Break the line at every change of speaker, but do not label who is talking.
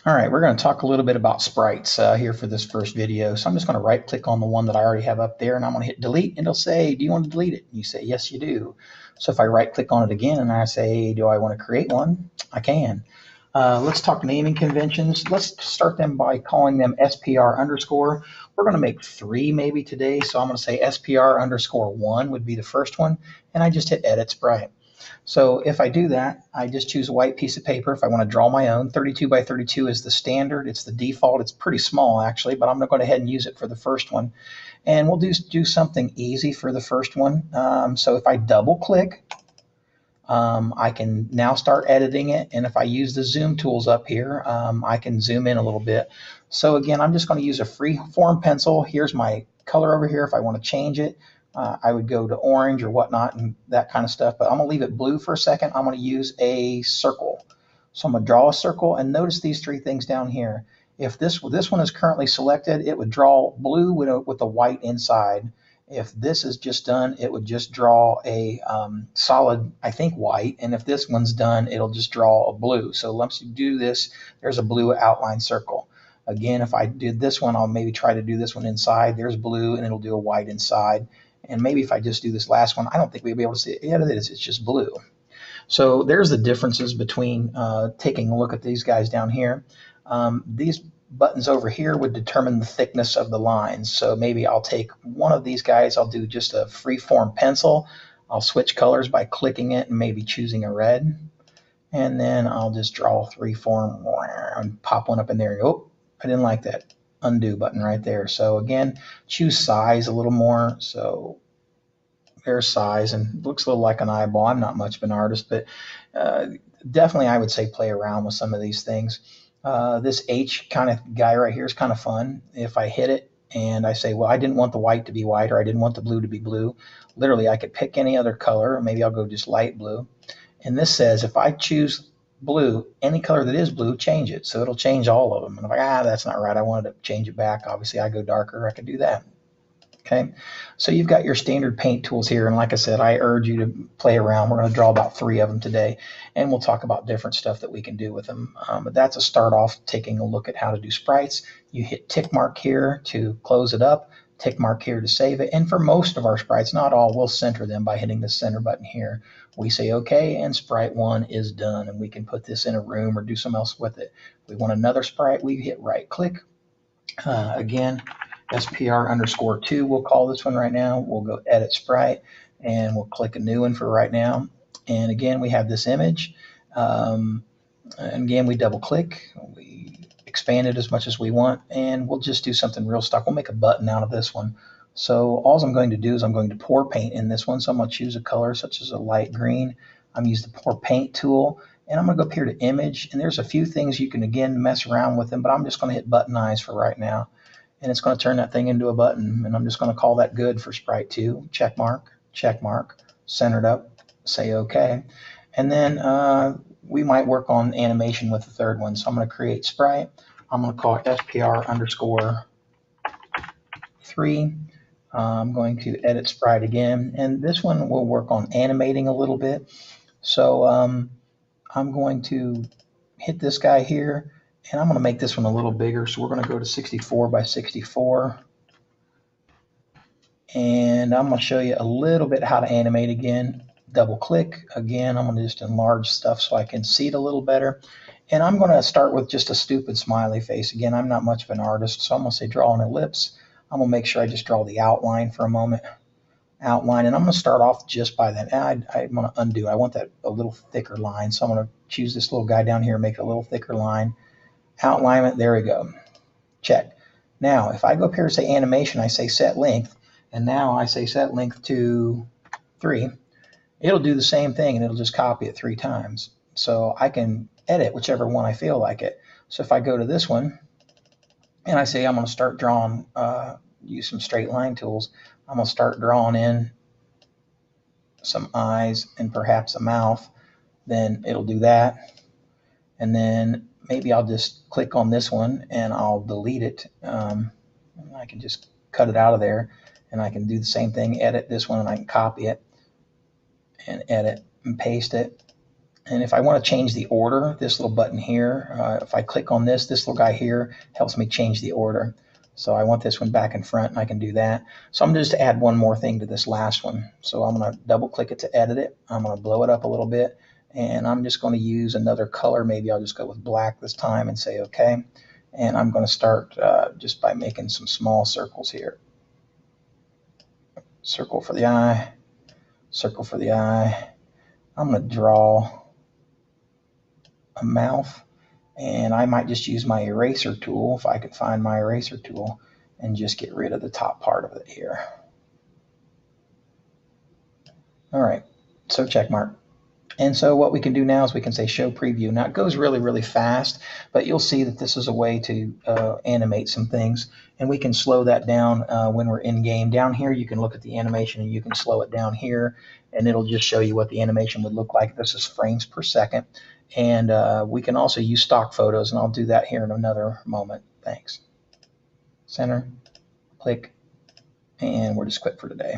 All right, we're going to talk a little bit about sprites here for this first video. So I'm just going to right click on the one that I already have up there and I'm going to hit delete and it'll say, do you want to delete it? And you say, yes, you do. So if I right click on it again and I say, do I want to create one? I can. Let's talk naming conventions. Let's start them by calling them SPR underscore. We're going to make 3 maybe today. So I'm going to say SPR underscore 1 would be the first one. And I just hit edit sprite. So if I do that, I just choose a white piece of paper. If I want to draw my own, 32 by 32 is the standard. It's the default. It's pretty small actually, but I'm going to go ahead and use it for the first one. And we'll do something easy for the first one. So if I double click, I can now start editing it. And if I use the zoom tools up here, I can zoom in a little bit. So again, I'm just going to use a free form pencil. Here's my color over here if I want to change it. I would go to orange or whatnot and that kind of stuff, but I'm going to leave it blue for a second. I'm going to use a circle. So I'm going to draw a circle and notice these 3 things down here. If this one is currently selected, it would draw blue with a white inside. If this is just done, it would just draw a solid, I think, white. And if this one's done, it'll just draw a blue. So once you do this, there's a blue outline circle. Again, if I did this one, I'll maybe try to do this one inside. There's blue, and it'll do a white inside. And maybe if I just do this last one, I don't think we'll be able to see it. Yeah, it is. It's just blue. So there's the differences between taking a look at these guys down here. These buttons over here would determine the thickness of the lines. So maybe I'll take one of these guys. I'll do just a free-form pencil. I'll switch colors by clicking it and maybe choosing a red. And then I'll just draw a free-form and pop one up in there. Oh, I didn't like that. Undo button right there. So again, choose size a little more. So there's size, and it looks a little like an eyeball. I'm not much of an artist, but definitely I would say play around with some of these things. This H kind of guy right here is kind of fun. If I hit it and I say, well, I didn't want the white to be white, or I didn't want the blue to be blue, literally I could pick any other color. Maybe I'll go just light blue. And this says if I choose blue, any color that is blue, change it. So it'll change all of them. And I'm like, that's not right. I wanted to change it back. Obviously, I go darker. I can do that. Okay, so you've got your standard paint tools here, and like I said, I urge you to play around. We're going to draw about 3 of them today, and we'll talk about different stuff that we can do with them. But that's a start off taking a look at how to do sprites. You hit tick mark here to close it up, tick mark here to save it, and for most of our sprites, not all, we'll center them by hitting the center button here. We say OK, and sprite 1 is done, and we can put this in a room or do something else with it. If we want another sprite, we hit right click. Again, SPR underscore 2, we'll call this one right now. We'll go edit sprite and we'll click a new one for right now. And again, we have this image. And again, we double click. We expand it as much as we want, and we'll just do something real stock. We'll make a button out of this one. So all I'm going to do is I'm going to pour paint in this one. So I'm going to choose a color such as a light green. I'm going to use the pour paint tool, and I'm going to go up here to image. And there's a few things you can, again, mess around with them, but I'm just going to hit button eyes for right now. And it's going to turn that thing into a button, and I'm just going to call that good for sprite 2. Check mark, centered up, say OK. And then we might work on animation with the third one. So I'm going to create sprite. I'm going to call it SPR underscore 3. I'm going to edit sprite again, and this one will work on animating a little bit. So I'm going to hit this guy here, and I'm going to make this one a little bigger. So we're going to go to 64 by 64. And I'm going to show you a little bit how to animate again. Double click. Again, I'm going to just enlarge stuff so I can see it a little better. And I'm going to start with just a stupid smiley face. Again, I'm not much of an artist, so I'm going to say draw an ellipse. I'm going to make sure I just draw the outline for a moment. Outline, and I'm going to start off just by that. I'm going to undo. I want that a little thicker line, so I'm going to choose this little guy down here and make it a little thicker line. Outline it. There we go. Check. Now, if I go up here and say animation, I say set length, and now I say set length to 3. It'll do the same thing, and it'll just copy it 3 times. So I can edit whichever one I feel like it. So if I go to this one, and I say I'm going to start drawing, use some straight line tools, I'm going to start drawing in some eyes and perhaps a mouth, then it'll do that. And then maybe I'll just click on this one and I'll delete it. I can just cut it out of there, and I can do the same thing, edit this one, and I can copy it and edit and paste it. And if I want to change the order, this little button here, if I click on this little guy here helps me change the order. So I want this one back in front, and I can do that. So I'm going to just add one more thing to this last one. So I'm going to double click it to edit it. I'm going to blow it up a little bit, and I'm just going to use another color. Maybe I'll just go with black this time and say OK. And I'm going to start just by making some small circles here. Circle for the eye, circle for the eye. I'm going to draw a mouth, and I might just use my eraser tool if I can find my eraser tool and just get rid of the top part of it here. All right, so check mark. And so what we can do now is we can say show preview. Now it goes really, really fast, but you'll see that this is a way to animate some things, and we can slow that down when we're in game. Down here you can look at the animation and you can slow it down here, and it'll just show you what the animation would look like. This is frames per second, and we can also use stock photos, and I'll do that here in another moment. Thanks. Center, click, and we're just quit for today.